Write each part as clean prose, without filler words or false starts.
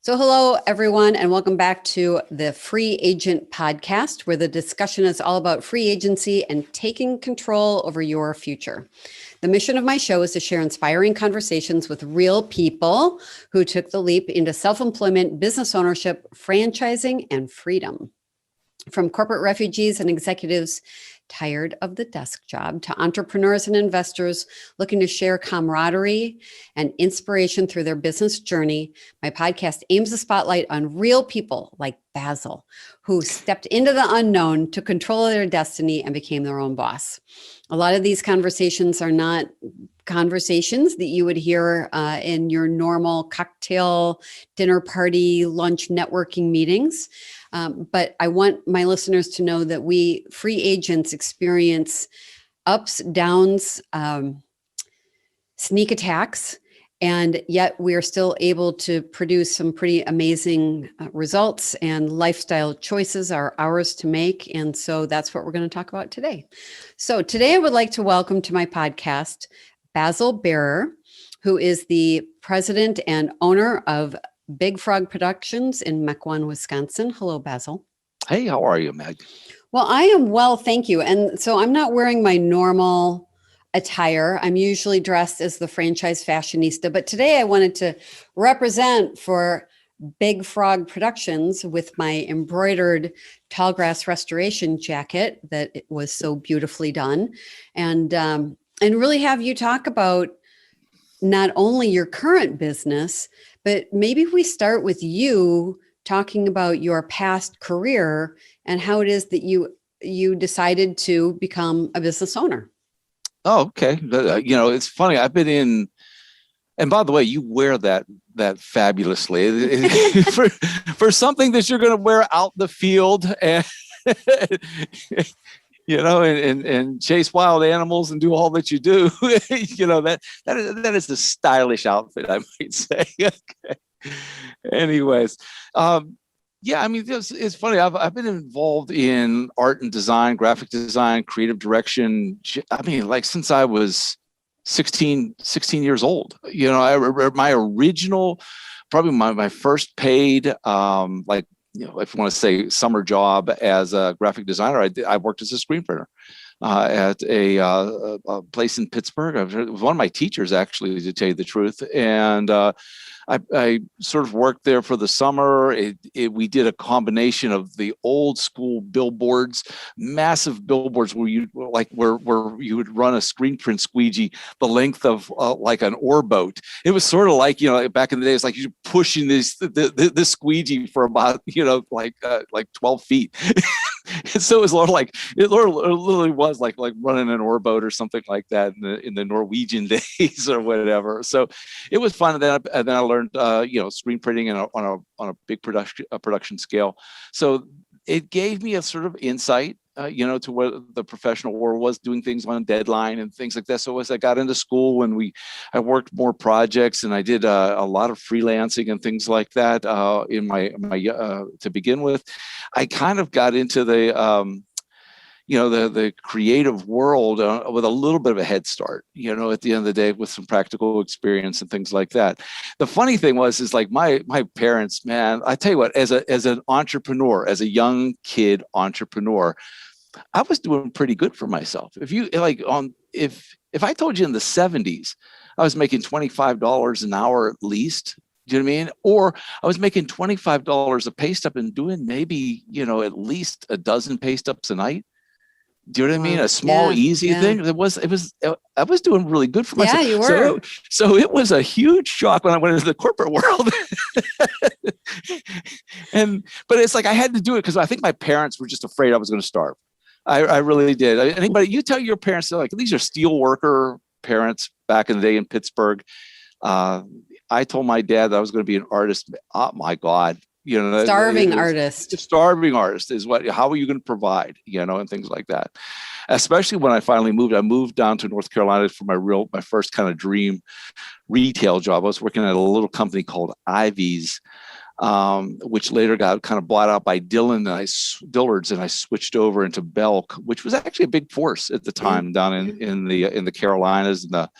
So, hello, everyone, and welcome back to the Free Agent Podcast, where the discussion is all about free agency and taking control over your future. The mission of my show is to share inspiring conversations with real people who took the leap into self-employment, business ownership, franchising, and freedom. From corporate refugees and executives tired of the desk job to entrepreneurs and investors looking to share camaraderie and inspiration through their business journey, my podcast aims the spotlight on real people like Basil, who stepped into the unknown, took control of their destiny, and became their own boss. A lot of these conversations are not conversations that you would hear in your normal cocktail, dinner party, lunch networking meetings. But I want my listeners to know that we free agents experience ups, downs, sneak attacks, and yet we are still able to produce some pretty amazing results, and lifestyle choices are ours to make. And so that's what we're going to talk about today. So today I would like to welcome to my podcast, Basil Bearer, who is the president and owner of Big Frog Productions in Mequon, Wisconsin. Hello, Basil. Hey, how are you, Meg? Well, I am well, thank you. And so I'm not wearing my normal attire. I'm usually dressed as the franchise fashionista, but today I wanted to represent for Big Frog Productions with my embroidered tallgrass restoration jacket that it was so beautifully done, and really have you talk about not only your current business, but maybe we start with you talking about your past career and how it is that you decided to become a business owner. Oh, okay. It's funny. I've been in, and by the way, you wear that fabulously for something that you're going to wear out in the field and and chase wild animals and do all that you do. That is the stylish outfit, I might say. Okay. Anyways, it's funny. I've been involved in art and design, graphic design, creative direction. Since I was 16 years old. My original, probably my first paid, if you want to say summer job as a graphic designer, I worked as a screen printer at a place in Pittsburgh. It was one of my teachers, actually, to tell you the truth. And I sort of worked there for the summer. We did a combination of the old school billboards, massive billboards where you would run a screen print squeegee the length of like an oar boat. It was sort of like, back in the day, it's like you're pushing this squeegee for about 12 feet. So it was literally was like running an oar boat or something like that in the Norwegian days or whatever. So it was fun. And then I learned screen printing on a big production scale. So it gave me a sort of insight to what the professional world was, doing things on deadline and things like that. So as I got into school, I worked more projects, and I did a lot of freelancing and things like that in my to begin with. I kind of got into the creative world with a little bit of a head start, at the end of the day, with some practical experience and things like that. The funny thing is like my parents, man, I tell you what, as an entrepreneur, as a young kid entrepreneur, I was doing pretty good for myself. If I told you in the 70s, I was making $25 an hour at least, do you know what I mean? Or I was making $25 a pay stub and doing maybe, at least a dozen pay stubs a night. Do you know what I mean? A small, easy thing. I was doing really good for myself. Yeah, you were. So it was a huge shock when I went into the corporate world. But it's like I had to do it because I think my parents were just afraid I was going to starve. I really did. You tell your parents, like, these are steel worker parents back in the day in Pittsburgh. I told my dad that I was going to be an artist. Oh my God. Starving artist is how are you going to provide, and things like that. Especially when I finally moved down to North Carolina for my first kind of dream retail job. I was working at a little company called Ivy's, which later got kind of bought out by Dillard's, and I switched over into Belk, which was actually a big force at the time down in the Carolinas and the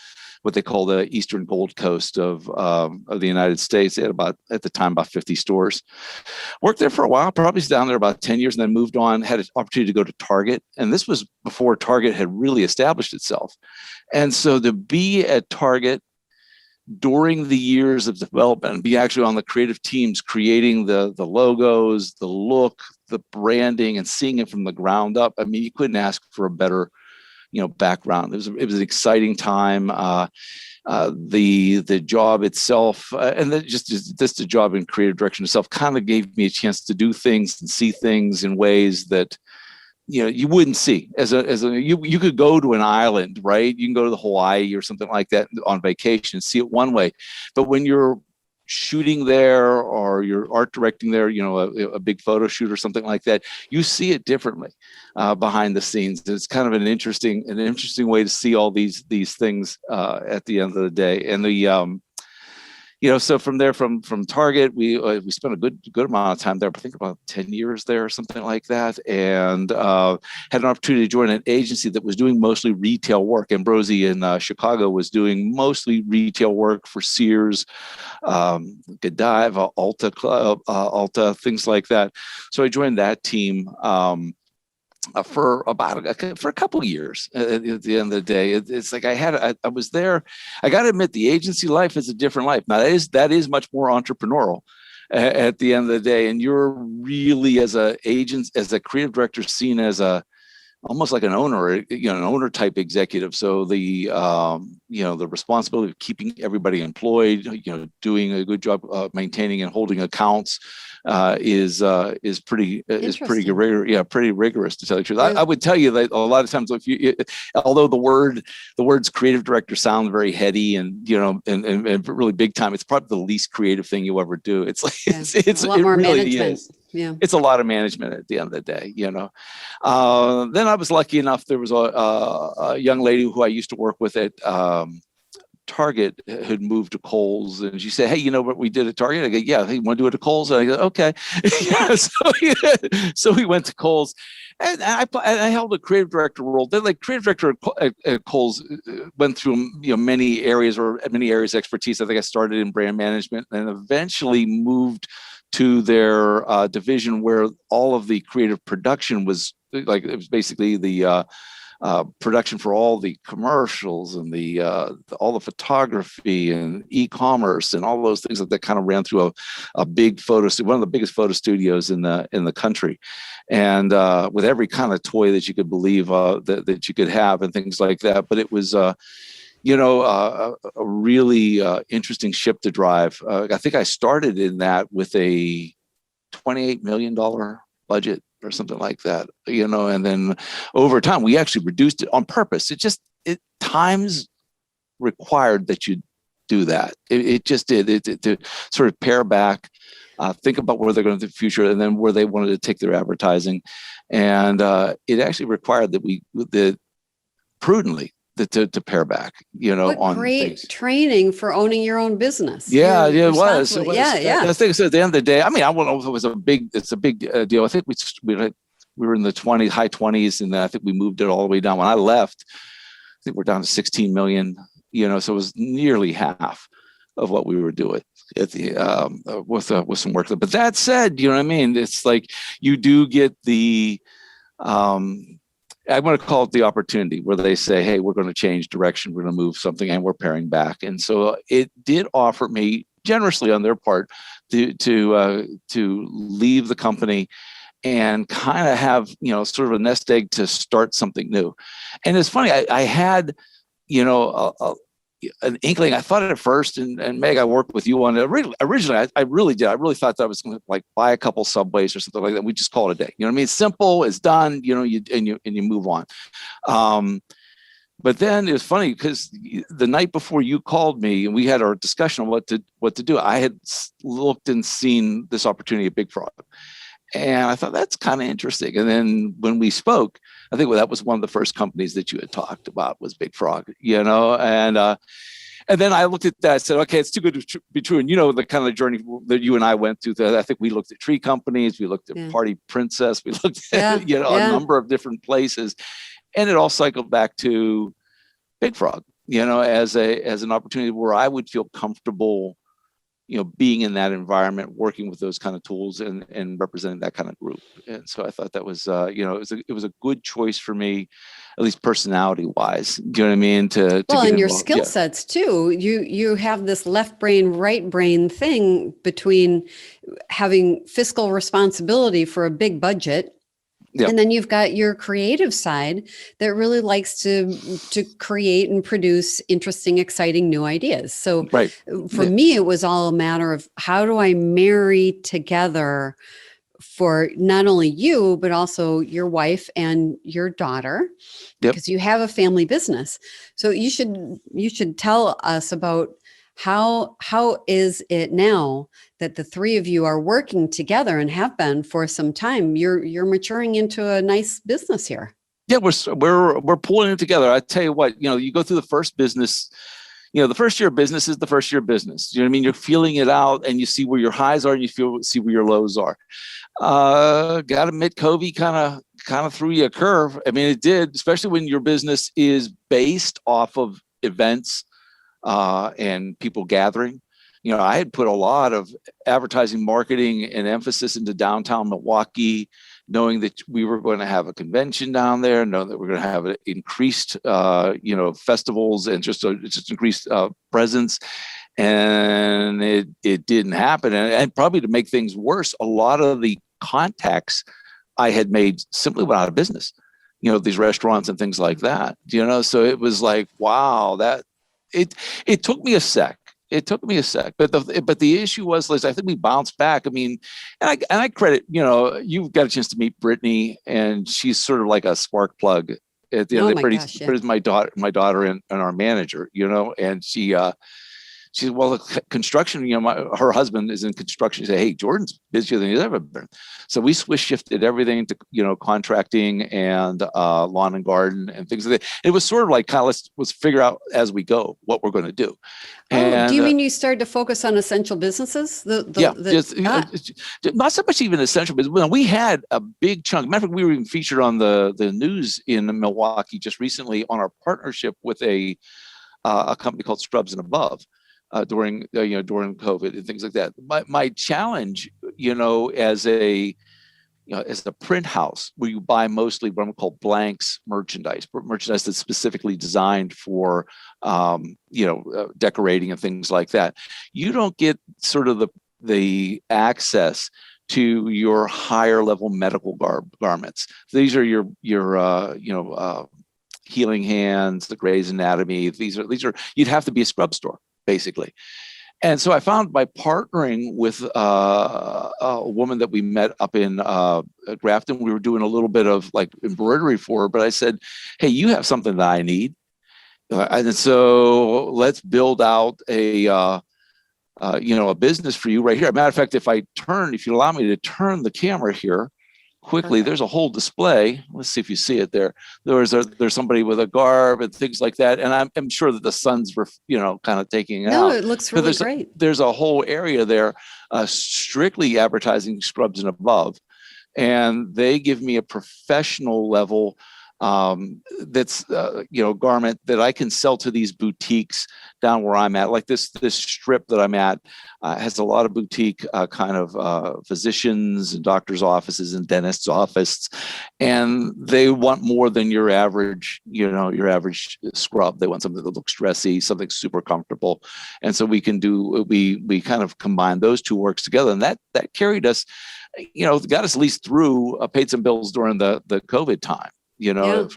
what they call the Eastern Gold Coast of the United States. They had at the time about 50 stores. Worked there for a while, probably down there about 10 years, and then moved on, had an opportunity to go to Target. And this was before Target had really established itself. And so to be at Target during the years of development and be actually on the creative teams creating the logos, the look, the branding, and seeing it from the ground up. I mean, you couldn't ask for a better, background. It was an exciting time. The job itself, and then just the job in creative direction itself, kind of gave me a chance to do things and see things in ways that you wouldn't see you could go to an island, right? You can go to the Hawaii or something like that on vacation and see it one way, but when you're shooting there or you're art directing there, a big photo shoot or something like that, you see it differently behind the scenes. It's kind of an interesting way to see all these things at the end of the day. And so from there, from Target, we spent a good amount of time there. I think about 10 years there or something like that, and had an opportunity to join an agency that was doing mostly retail work. Ambrosi in Chicago was doing mostly retail work for Sears, Godiva, Ulta, things like that. So I joined that team. For a couple of years. At the end of the day, it's like I was there. I got to admit, the agency life is a different life. Now that is much more entrepreneurial at the end of the day, and you're really as a creative director seen as almost like an owner, an owner type executive. So the responsibility of keeping everybody employed, doing a good job maintaining and holding accounts is pretty pretty rigorous, to tell you the truth. I would tell you that a lot of times, although the words creative director sound very heady and and really big time, it's probably the least creative thing you ever do. It's like it's a lot more really management. Yeah, it's a lot of management at the end of the day. Then I was lucky enough. There was a young lady who I used to work with at Target had moved to Kohl's, and she said, "Hey, you know what we did at Target?" I go, "Yeah, hey, you want to do it at Kohl's?" And I go, "Okay." So we went to Kohl's, and I held a creative director role. Then, like, creative director at Kohl's went through many areas of expertise. I think I started in brand management and eventually moved to their division where all of the creative production was, like, it was basically the production for all the commercials and all the photography and e-commerce and all those things that kind of ran through a big one of the biggest photo studios in the country, and with every kind of toy that you could believe that you could have and things like that. But it was a really interesting ship to drive. I think I started in that with a $28 million budget or something like that, and then over time we actually reduced it on purpose. Times required that you do that. It just did it to sort of pare back, think about where they're going to the future, and then where they wanted to take their advertising. And it actually required that prudently to pare back, what on great things. Training for owning your own business. Yeah, it was. Yeah. I think so. At the end of the day, I mean, I don't know if it's a big deal. I think we were in the high 20s, and then I think we moved it all the way down. When I left, I think we're down to 16 million, so it was nearly half of what we were doing at the with some work. But that said, you know what I mean? It's like you do get the I'm going to call it the opportunity where they say, "Hey, we're going to change direction. We're going to move something, and we're paring back." And so it did offer me generously on their part to leave the company and kind of have sort of a nest egg to start something new. And it's funny, I had an inkling. I thought at first, and Meg, I worked with you on it originally. I really did. I really thought that I was going to like buy a couple Subways or something like that. We just call it a day. You know what I mean? It's simple. It's done. You move on. But then it was funny because the night before you called me and we had our discussion on what to do, I had looked and seen this opportunity at Big Frog. And I thought, that's kind of interesting. And then when we spoke, I think that was one of the first companies that you had talked about was Big Frog, and then I looked at that, I said, okay, it's too good to be true. And the kind of journey that you and I went through, I think we looked at tree companies, we looked at Party Princess, we looked at, a number of different places, and it all cycled back to Big Frog, as an opportunity where I would feel comfortable, being in that environment, working with those kind of tools and representing that kind of group. And so I thought that was, it was a good choice for me, at least personality wise. Do you know what I mean? To Well, get and your involved. skill sets too. You have this left brain, right brain thing between having fiscal responsibility for a big budget. Yeah. And then you've got your creative side that really likes to create and produce interesting, exciting new ideas. So Right. For me, it was all a matter of how do I marry together for not only you, but also your wife and your daughter, because you have a family business. So you should tell us about how is it now that the three of you are working together and have been for some time? You're maturing into a nice business here. Yeah, we're pulling it together. I tell you what, you go through the first business. The first year of business is the first year of business. You know what I mean? You're feeling it out, and you see where your highs are, and you see where your lows are. Got to admit, COVID kind of threw you a curve. I mean, it did, especially when your business is based off of events and people gathering. I had put a lot of advertising, marketing, and emphasis into downtown Milwaukee, knowing that we were going to have a convention down there, knowing that we're going to have an increased, festivals and just increased presence. And it didn't happen. And probably to make things worse, a lot of the contacts I had made simply went out of business, these restaurants and things like that, so it was like, wow, that it took me a sec. It took me a sec, but the issue was, Liz, I think we bounced back. I mean, and I credit, you've got a chance to meet Brittany, and she's sort of like a spark plug at the end of the day. Brittany's my daughter and our manager, and she's, well, construction, her husband is in construction. She said, hey, Jordan's busier than he's ever been. So we shifted everything to, contracting and lawn and garden and things like that. It was sort of like, let's figure out as we go what we're going to do. And, do you mean you started to focus on essential businesses? Not so much even essential business. Well, we had a big chunk. Matter of fact, we were even featured on the news in Milwaukee just recently on our partnership with a company called Scrubs and Above. During COVID and things like that. My challenge, as a print house where you buy mostly what I'm called blanks merchandise that's specifically designed for decorating and things like that. You don't get sort of the access to your higher level medical garments. These are your Healing Hands, the Grey's Anatomy. These are you'd have to be a scrub store, basically. And so I found by partnering with a woman that we met up in Grafton, we were doing a little bit of like embroidery for her, but I said, hey, you have something that I need. And so let's build out a business for you right here. As a matter of fact, if you allow me to turn the camera here quickly, perfect. There's a whole display. Let's see if you see it there. There's somebody with a garb and things like that. And I'm sure that the sun's kind of taking it out. No, it looks really great. There's a whole area there, strictly advertising Scrubs and Above. And they give me a professional level that's garment that I can sell to these boutiques down where I'm at. Like this strip that I'm at has a lot of boutique kind of physicians and doctors' offices and dentists' offices, and they want more than your average scrub. They want something that looks dressy, something super comfortable, and so we kind of combine those two works together, and that carried us, got us at least through, paid some bills during the COVID time.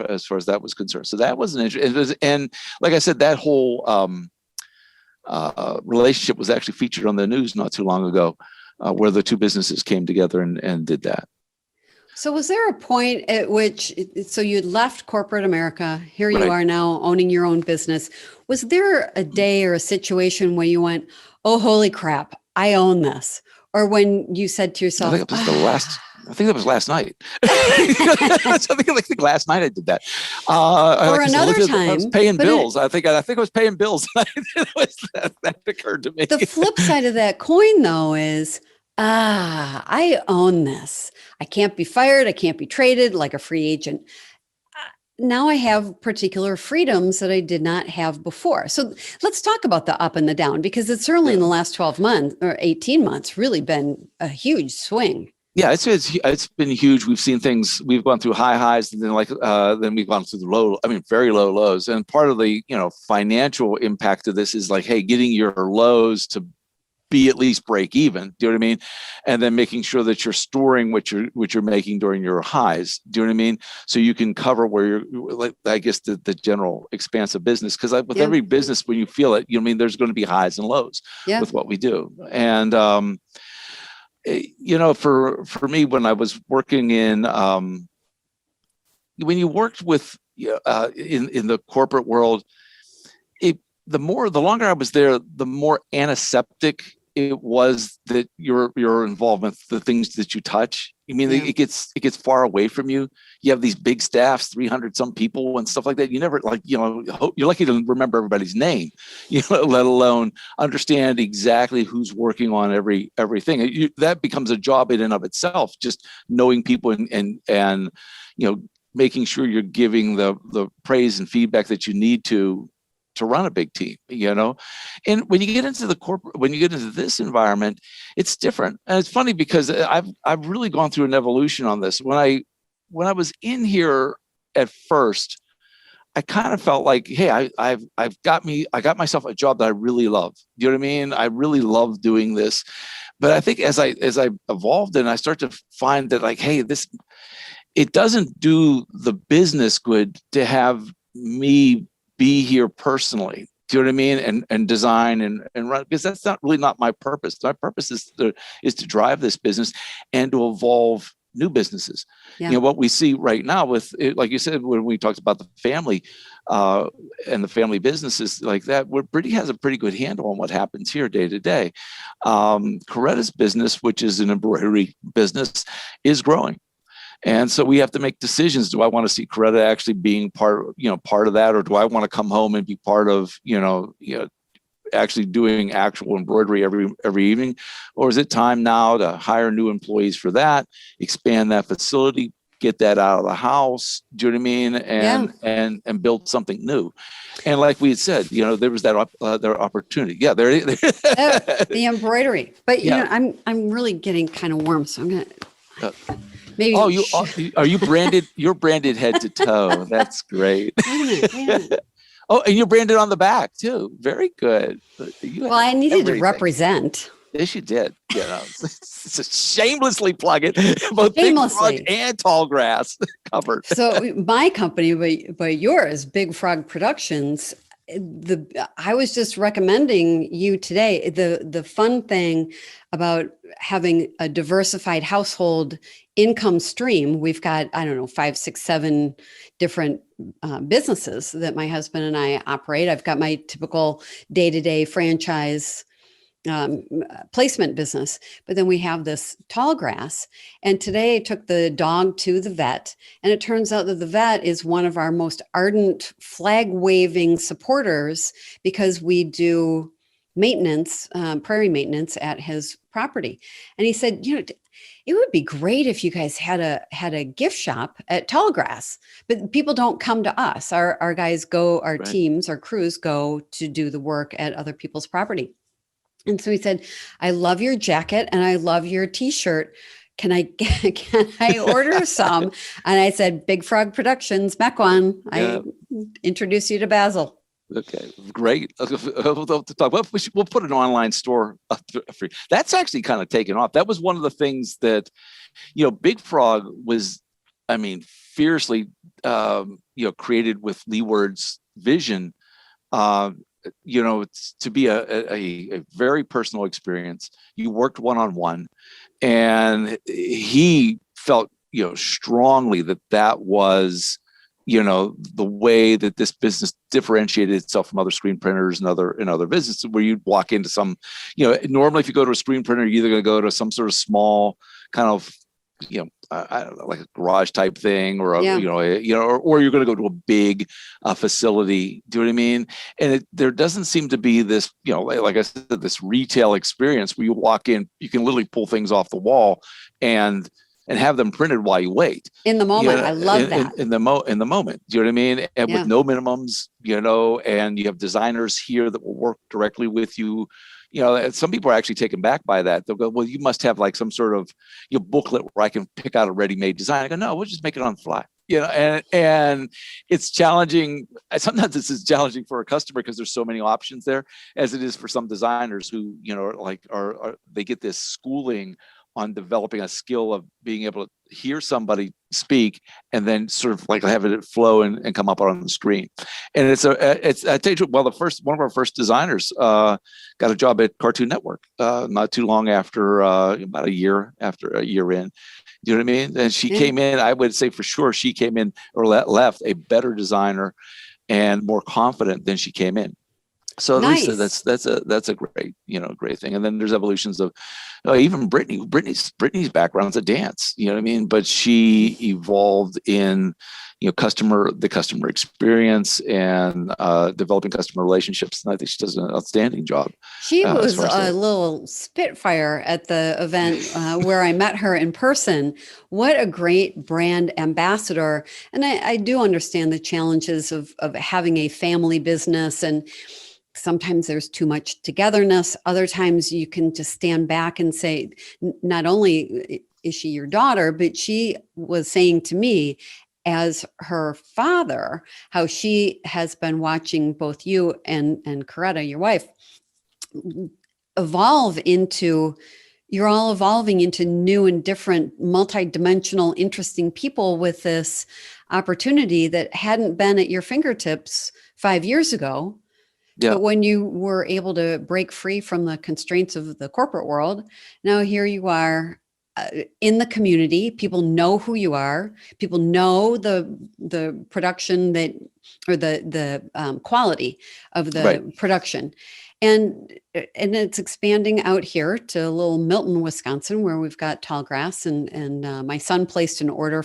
As far as that was concerned. So that was an interesting, and like I said, that whole relationship was actually featured on the news not too long ago, where the two businesses came together and did that. So was there a point at which, so you'd left corporate America, here you are now owning your own business. Was there a day or a situation where you went, oh, holy crap, I own this? Or when you said to yourself, I think that was last night. I think last night I did that. Or another time. I was paying bills. I think I was paying bills. That occurred to me. The flip side of that coin, though, is, I own this. I can't be fired. I can't be traded like a free agent. now I have particular freedoms that I did not have before. So let's talk about the up and the down, because it's certainly in the last 12 months or 18 months really been a huge swing. Yeah, it's been huge. We've seen things. We've gone through high highs, and then we've gone through the low. I mean, very low lows. And part of the financial impact of this is like, hey, getting your lows to be at least break even. Do you know what I mean? And then making sure that you're storing what you're making during your highs. Do you know what I mean? So you can cover where you're, like, I guess the general expanse of business. Because with every business, when you feel it, there's going to be highs and lows with what we do. And for me, when I was working when you worked with in the corporate world, the longer I was there, the more antiseptic it was that your involvement, the things that you touch. It gets far away from you. You have these big staffs, 300 some people and stuff like that. You never you're lucky to remember everybody's name, let alone understand exactly who's working on everything. That becomes a job in and of itself, just knowing people and making sure you're giving the praise and feedback that you need to run a big team, and when you get into this environment, it's different. And it's funny because I've really gone through an evolution on this. When I was in here at first, I kind of felt like, hey, I got myself a job that I really love. You know what I mean? I really love doing this. But I think as I evolved and I start to find that, like, hey, it doesn't do the business good to have me be here personally. Do you know what I mean? And design and run, because that's not my purpose. My purpose is to drive this business and to evolve new businesses. Yeah. What we see right now with it, like you said, when we talked about the family and the family businesses like that, where Brittany has a pretty good handle on what happens here day to day. Coretta's business, which is an embroidery business, is growing. And so we have to make decisions. Do I want to see Coretta actually being part of that, or do I want to come home and be part of, actually doing actual embroidery every evening? Or is it time now to hire new employees for that, expand that facility, get that out of the house? Do you know what I mean? And build something new. And like we had said, there was that opportunity. Yeah, there. The embroidery. But I'm really getting kind of warm, so I'm gonna. Maybe. Oh, are you branded? You're branded head to toe. That's great. Wait a minute. Oh, and you're branded on the back too. Very good. I needed to represent. Yes, you did. Shamelessly plug it. Both Big Frog and Tall Grass covered. So my company, but yours, Big Frog Productions. I was just recommending you today. The fun thing about having a diversified household income stream, we've got, 5, 6, 7 different businesses that my husband and I operate. I've got my typical day-to-day franchise placement business, but then we have this tall grass. And today I took the dog to the vet, and it turns out that the vet is one of our most ardent flag waving supporters, because we do maintenance, prairie maintenance at his property. And he said, it would be great if you guys had a gift shop at Tallgrass, but people don't come to us. Our guys go, our Right. teams, our crews go to do the work at other people's property. And so he said, I love your jacket and I love your t-shirt. Can I order some? And I said, Big Frog Productions, Mequon. Yeah. I introduce you to Basil. Okay, great. We'll put an online store up for you. That's actually kind of taken off. That was one of the things that, Big Frog was, fiercely, created with Leeward's vision. To be a very personal experience. You worked one-on-one, and he felt, strongly that was, the way that this business differentiated itself from other screen printers and other businesses, where you'd walk into some, normally if you go to a screen printer, you're either going to go to some sort of small kind of, I don't know, like a garage type thing, or or you're going to go to a big facility. Do you know what I mean? And there doesn't seem to be this, like I said, this retail experience where you walk in, you can literally pull things off the wall and and have them printed while you wait. In the moment. I love that. In the moment. Do you know what I mean? And Yeah. with no minimums, and you have designers here that will work directly with you. And some people are actually taken back by that. They'll go, well, you must have like some sort of booklet where I can pick out a ready-made design. I go, no, we'll just make it on the fly. And it's challenging. Sometimes this is challenging for a customer because there's so many options there, as it is for some designers who, are they get this schooling on developing a skill of being able to hear somebody speak and then sort of like have it flow and come up on the screen. And I tell you, one of our first designers got a job at Cartoon Network not too long after, about a year in. Do you know what I mean? And she came in, I would say for sure, she came in or left a better designer and more confident than she came in. So at least that's a great, great thing. And then there's evolutions of even Brittany's background's a dance, you know what I mean? But she evolved in, the customer experience and developing customer relationships. And I think she does an outstanding job. She was a little spitfire at the event where I met her in person. What a great brand ambassador. And I do understand the challenges of having a family business, and sometimes there's too much togetherness. Other times you can just stand back and say, not only is she your daughter, but she was saying to me as her father, how she has been watching both you and Coretta, your wife, you're all evolving into new and different multidimensional, interesting people with this opportunity that hadn't been at your fingertips 5 years ago. Yeah. But when you were able to break free from the constraints of the corporate world, now here you are in the community. People know who you are. People know the production or the quality of the production. And it's expanding out here to little Milton, Wisconsin, where we've got tall grass. And my son placed an order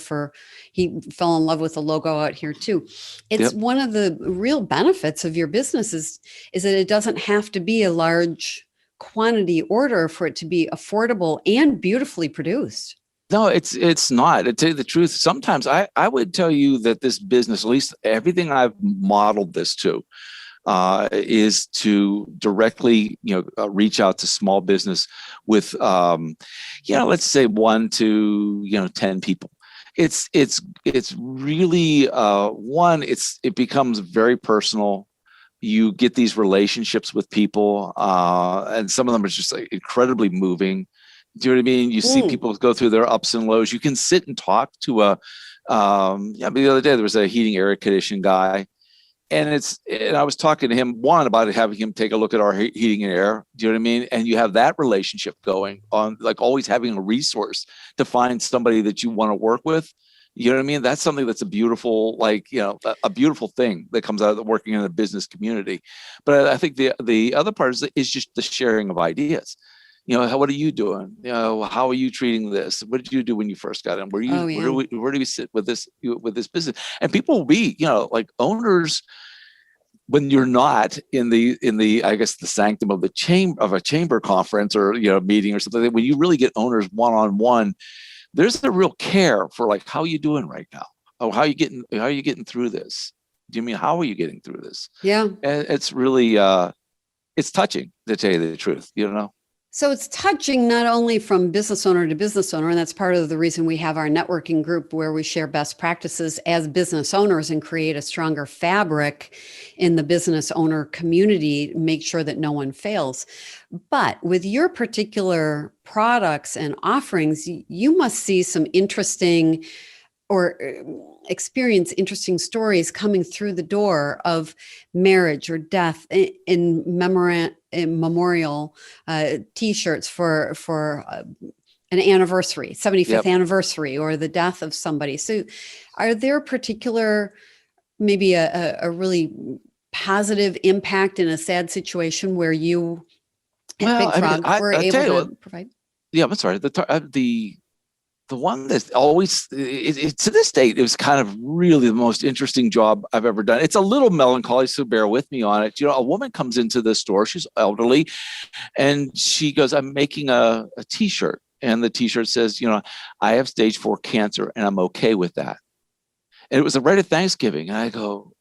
he fell in love with the logo out here too. It's one of the real benefits of your business is that it doesn't have to be a large quantity order for it to be affordable and beautifully produced. No, it's not. To tell you the truth, sometimes I would tell you that this business, at least everything I've modeled this to, is to directly, reach out to small business with, let's say 1 to 10 people. It's really it becomes very personal. You get these relationships with people, and some of them are just like incredibly moving. Do you know what I mean? You see people go through their ups and lows. You can sit and talk to the other day there was a heating air conditioning guy. And I was talking to him, about having him take a look at our heating and air. Do you know what I mean? And you have that relationship going on, like always having a resource to find somebody that you want to work with. You know what I mean? That's something that's a beautiful, a beautiful thing that comes out of working in a business community. But I think the other part is just the sharing of ideas. What are you doing? How are you treating this? What did you do when you first got in? Where do we sit with this business? And people will be, like owners, when you're not in the I guess the sanctum of a chamber conference or meeting or something. When you really get owners one-on-one, there's a real care for like, how are you doing right now? Oh, how are you getting through this? Do you mean how are you getting through this? Yeah, and it's really it's touching, to tell you the truth. So it's touching not only from business owner to business owner, and that's part of the reason we have our networking group where we share best practices as business owners and create a stronger fabric in the business owner community, make sure that no one fails. But with your particular products and offerings, you must see some interesting or experience interesting stories coming through the door of marriage or death in memorial T-shirts for an anniversary, 75th anniversary, or the death of somebody. So are there particular, maybe a really positive impact in a sad situation where you at Big Frog were able to provide? Yeah, I'm sorry. The one that's always, to this date, it was kind of really the most interesting job I've ever done. It's a little melancholy, so bear with me on it. A woman comes into the store, she's elderly, and she goes, I'm making a T-shirt and the t-shirt says, I have stage 4 cancer and I'm okay with that. And it was right at Thanksgiving. And I go,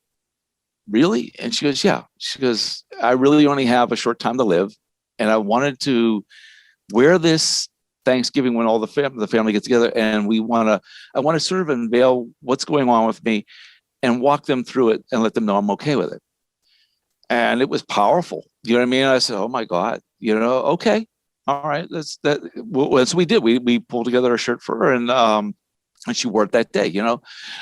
really? And she goes, yeah. She goes, I really only have a short time to live. And I wanted to wear this Thanksgiving when all the family gets together, and I want to sort of unveil what's going on with me and walk them through it and let them know I'm okay with it. And it was powerful. You know what I mean? I said, oh my God, okay. All right. That's what we did. We pulled together a shirt for her, and she wore it that day.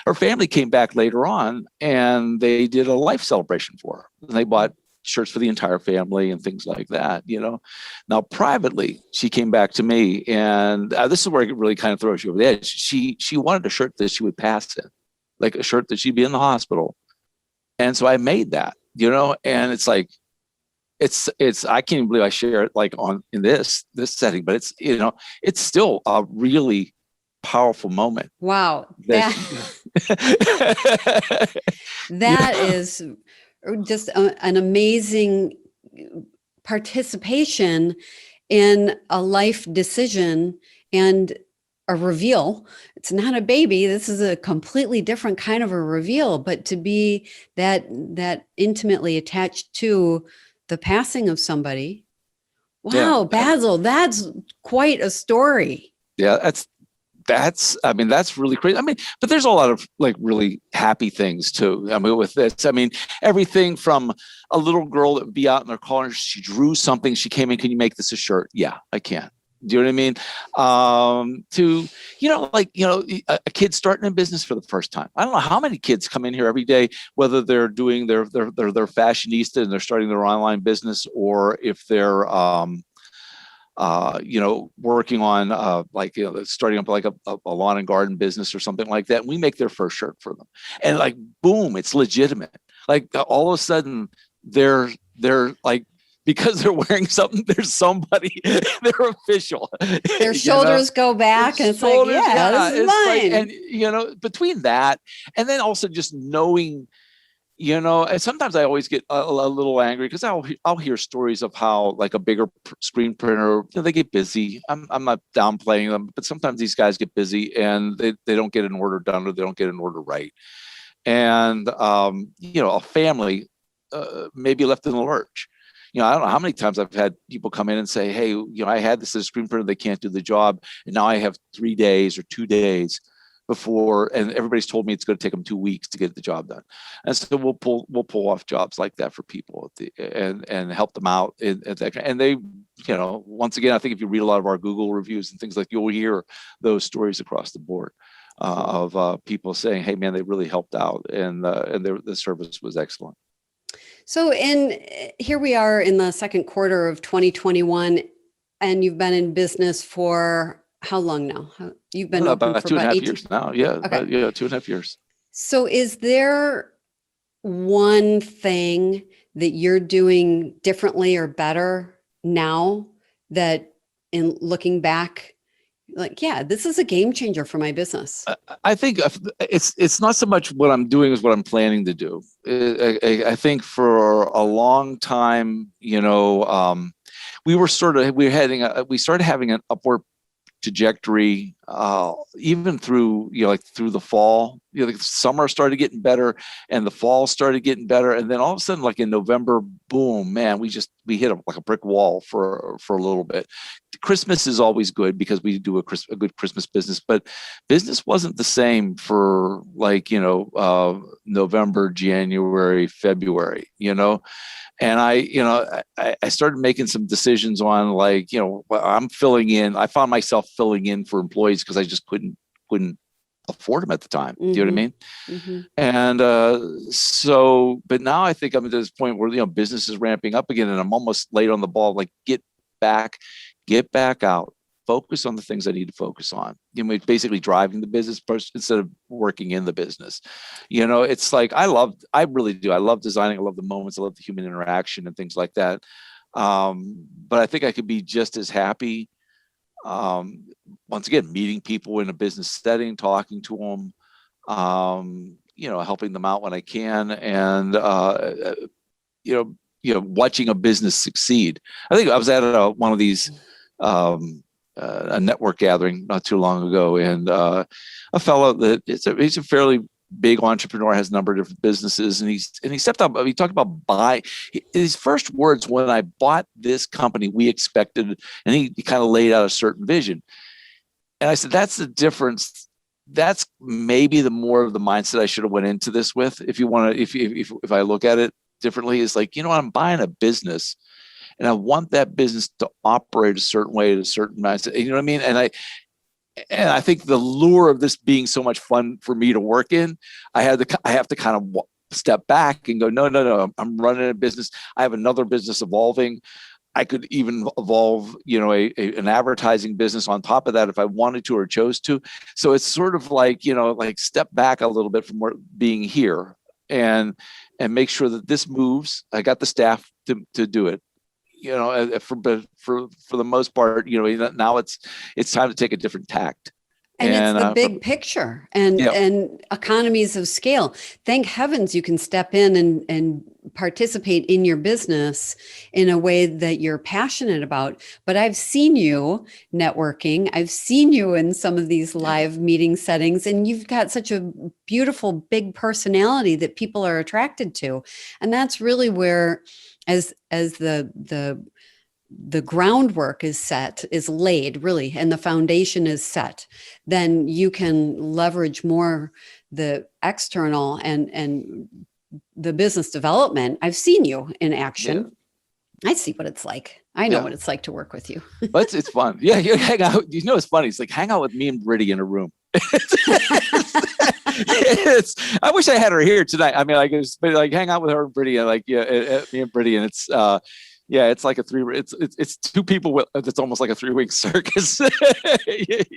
Her family came back later on and they did a life celebration for her. And they bought shirts for the entire family and things like that. Now privately, she came back to me, and this is where it really kind of throws you over the edge. She wanted a shirt that she would pass in, like a shirt that she'd be in the hospital. And so I made that, and it's like, it's I can't even believe I share it like in this setting, but it's still a really powerful moment. Wow. That is just an amazing participation in a life decision and a reveal. It's not a baby. This is a completely different kind of a reveal, but to be that intimately attached to the passing of somebody. Wow, yeah. Basil, that's quite a story. Yeah, that's really crazy. But there's a lot of like really happy things too. With this, everything from a little girl that would be out in their car and she drew something. She came in, can you make this a shirt? Yeah, I can. Do you know what I mean? To, a kid starting a business for the first time. I don't know how many kids come in here every day, whether they're doing their fashionista and they're starting their online business, or if they're, working on starting up like a lawn and garden business or something like that. And we make their first shirt for them, and like, boom, it's legitimate. Like all of a sudden they're like, because they're wearing something, there's somebody, they're official. Their shoulders go back, and it's like, yeah, this is mine. And between that, and then also just knowing, and sometimes I always get a little angry because I'll hear stories of how like a bigger screen printer, they get busy. I'm not downplaying them, but sometimes these guys get busy and they don't get an order done, or they don't get an order right. And, a family maybe left in the lurch. I don't know how many times I've had people come in and say, hey, I had this as a screen printer, they can't do the job. And now I have 3 days or 2 days before, and everybody's told me it's going to take them 2 weeks to get the job done. And so we'll pull off jobs like that for people and help them out. And they, once again, I think if you read a lot of our Google reviews and things like, you'll hear those stories across the board of people saying, hey man, they really helped out, and the service was excellent. So here we are in the second quarter of 2021, and you've been in business for how long now? You've been open about for 2.5 18 years now. Yeah. Okay. 2.5 years. So is there one thing that you're doing differently or better now that, in looking back, like, yeah, this is a game changer for my business? I think it's not so much what I'm doing as what I'm planning to do. I think for a long time, we started having an upward trajectory, even through, through the fall. The summer started getting better and the fall started getting better. And then all of a sudden, like in November, boom, man, we hit like a brick wall for a little bit. Christmas is always good because we do a good Christmas business, but business wasn't the same for November, January, February, And I started making some decisions on I'm filling in. I found myself filling in for employees because I just couldn't afford them at the time. Mm-hmm. Do you know what I mean? Mm-hmm. And but now I think I'm at this point where, business is ramping up again, and I'm almost late on the ball. Like, get back out, focus on the things I need to focus on. Basically driving the business instead of working in the business. It's like, I really do. I love designing. I love the moments. I love the human interaction and things like that. But I think I could be just as happy, once again, meeting people in a business setting, talking to them, helping them out when I can, and watching a business succeed. I think I was at one of these a network gathering not too long ago, and a fellow that he's a fairly big entrepreneur, has a number of different businesses, and he stepped up. He talked about his first words: "When I bought this company, we expected," and he kind of laid out a certain vision. And I said, "That's the difference. That's maybe the more of the mindset I should have went into this with. If you want to, if I look at it differently, is like, I'm buying a business, and I want that business to operate a certain way, at a certain mindset. You know what I mean? And I think the lure of this being so much fun for me to work in, I have to kind of step back and go, no, I'm running a business. I have another business evolving. I could even evolve, an advertising business on top of that if I wanted to or chose to. So it's sort of like, like step back a little bit from being here and make sure that this moves. I got the staff to do it. For the most part, now it's time to take a different tact. And it's the big picture and economies of scale. Thank heavens you can step in and participate in your business in a way that you're passionate about. But I've seen you networking. I've seen you in some of these live meeting settings, and you've got such a beautiful, big personality that people are attracted to. And that's really where, as the groundwork is laid really, and the foundation is set, then you can leverage more the external and the business development. I've seen you in action. Yeah. I see what it's like. I know what it's like to work with you. But it's fun. Yeah, you hang out. It's funny. It's like hang out with me and Brittany in a room. I wish I had her here tonight. I mean, like hang out with her and Brittany, and me and Brittany, and it's it's like it's two people it's almost like a 3-week circus. It's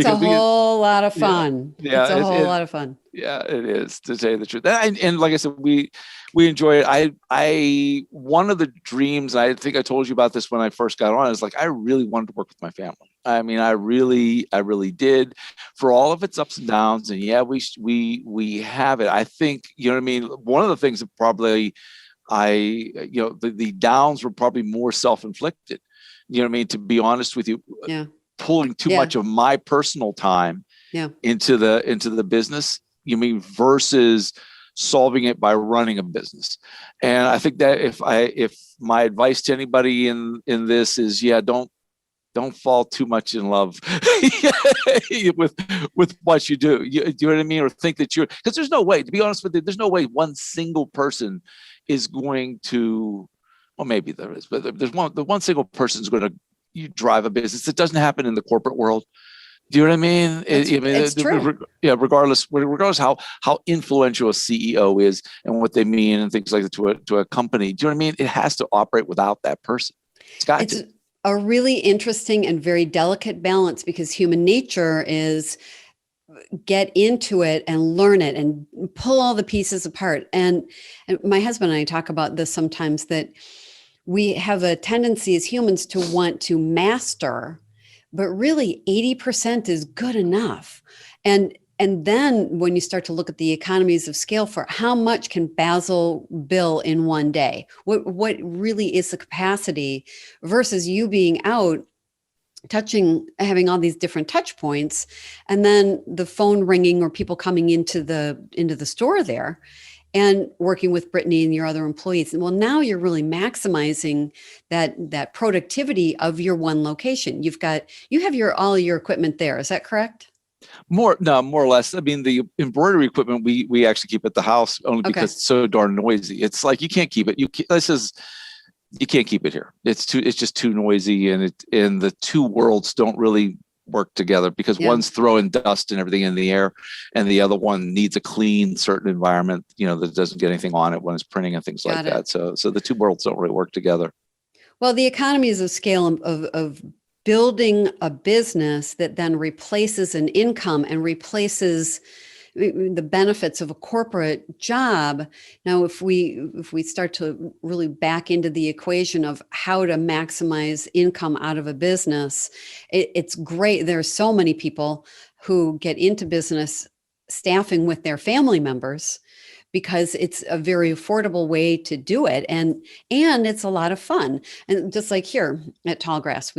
a whole lot of fun. Yeah, it's a whole lot of fun. Yeah, it is, to tell you the truth. And like I said, we enjoy it. I one of the dreams, I think I told you about this when I first got on, is like I really wanted to work with my family. I mean, I really did, for all of its ups and downs. And we have it. I think, one of the things that probably the downs were probably more self-inflicted, to be honest with you, pulling too much of my personal time into the business, versus solving it by running a business. And I think that if my advice to anybody in this is, don't fall too much in love with what you do. Do you know what I mean? Or think that because there's no way, to be honest with you, there's no way one single person is going to, well, maybe there is, but the one single person is going to drive a business. It doesn't happen in the corporate world. Do you know what I mean? It's true. Regardless how influential a CEO is and what they mean and things like that to a company. Do you know what I mean? It has to operate without that person. It's got to. A really interesting and very delicate balance, because human nature is get into it and learn it and pull all the pieces apart. And my husband and I talk about this sometimes, that we have a tendency as humans to want to master, but really 80% is good enough. And then when you start to look at the economies of scale for how much can Basil bill in one day, what really is the capacity, versus you being out having all these different touch points, and then the phone ringing or people coming into the store there and working with Brittany and your other employees. And well, now you're really maximizing that productivity of your one location. You have all your equipment there. Is that correct? More or less. I mean, the embroidery equipment we actually keep at the house, only because it's so darn noisy. It's like you can't keep it. You can't keep it here. It's just too noisy, and the two worlds don't really work together, because one's throwing dust and everything in the air, and the other one needs a clean certain environment, that doesn't get anything on it when it's printing and things like that. So the two worlds don't really work together. Well, the economies of scale of building a business that then replaces an income and replaces the benefits of a corporate job. Now, if we start to really back into the equation of how to maximize income out of a business, it's great. There are so many people who get into business staffing with their family members, because it's a very affordable way to do it, and it's a lot of fun. And just like here at Tallgrass,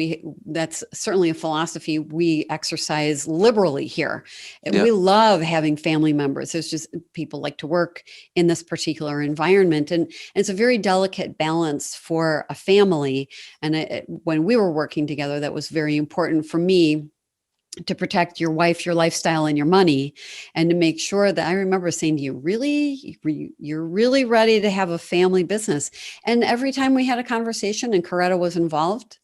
that's certainly a philosophy we exercise liberally here. Yeah. We love having family members. There's just people like to work in this particular environment, and it's a very delicate balance for a family. And when we were working together, that was very important for me, to protect your wife, your lifestyle, and your money, and to make sure that I remember saying to you, really, you're really ready to have a family business. And every time we had a conversation and Coretta was involved,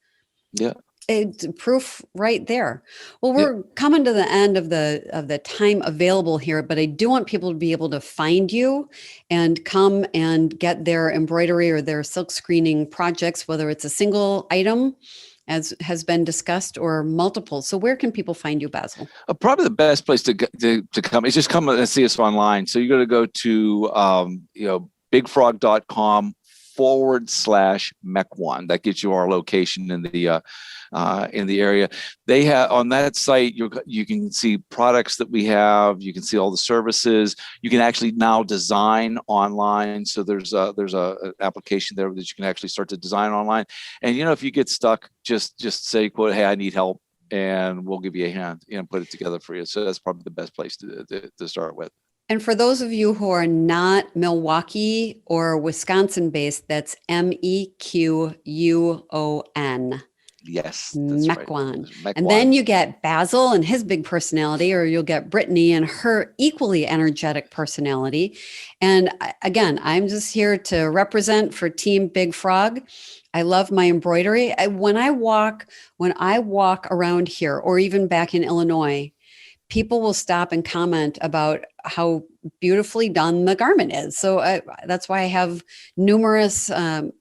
Yeah. it's proof right there. Well, Yeah. we're coming to the end of the time available here, but I do want people to be able to find you and come and get their embroidery or their silk screening projects, whether it's a single item, as has been discussed, or multiple. So where can people find you, Basil? Probably the best place to come is just come and see us online. So you're going to go to bigfrog.com/MEC1. That gets you our location in the area. They have on that site, you can see products that we have. You can see all the services. You can actually now design online. So there's a application there that you can actually start to design online. And if you get stuck, just say, "quote Hey, I need help," and we'll give you a hand and put it together for you. So that's probably the best place to start with. And for those of you who are not Milwaukee or Wisconsin based, that's MEQUON. Yes, that's MEC1. right. And then you get Basil and his big personality, or you'll get Brittany and her equally energetic personality. And again, I'm just here to represent for Team Big Frog. I love my embroidery. When I walk around here, or even back in Illinois, people will stop and comment about how beautifully done the garment is. So that's why I have numerous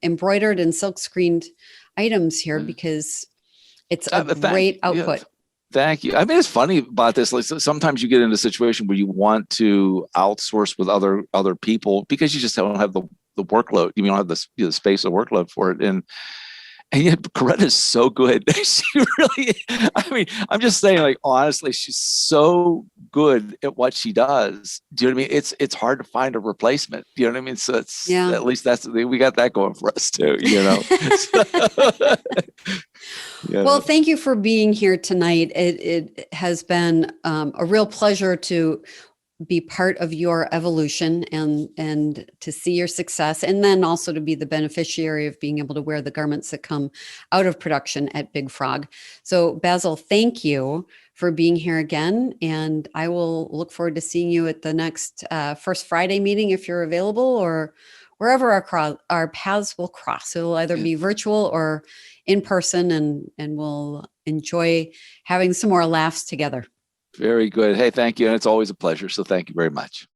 embroidered and silk screened items here, because it's a great output. Yeah. Thank you. I mean, it's funny about this. Like, sometimes you get in a situation where you want to outsource with other people because you just don't have the workload. You don't have the space or workload for it. And yet Coretta is so good. She really, I mean, I'm just saying, like, honestly, she's so good at what she does. Do you know what I mean? It's hard to find a replacement. Do you know what I mean? So it's, at least we got that going for us too, Well, thank you for being here tonight. It has been a real pleasure to be part of your evolution and to see your success, and then also to be the beneficiary of being able to wear the garments that come out of production at Big Frog. So Basil, thank you for being here again. And I will look forward to seeing you at the next First Friday meeting, if you're available, or wherever our paths will cross. It'll either be virtual or in person, and we'll enjoy having some more laughs together. Very good. Hey, thank you. And it's always a pleasure. So thank you very much.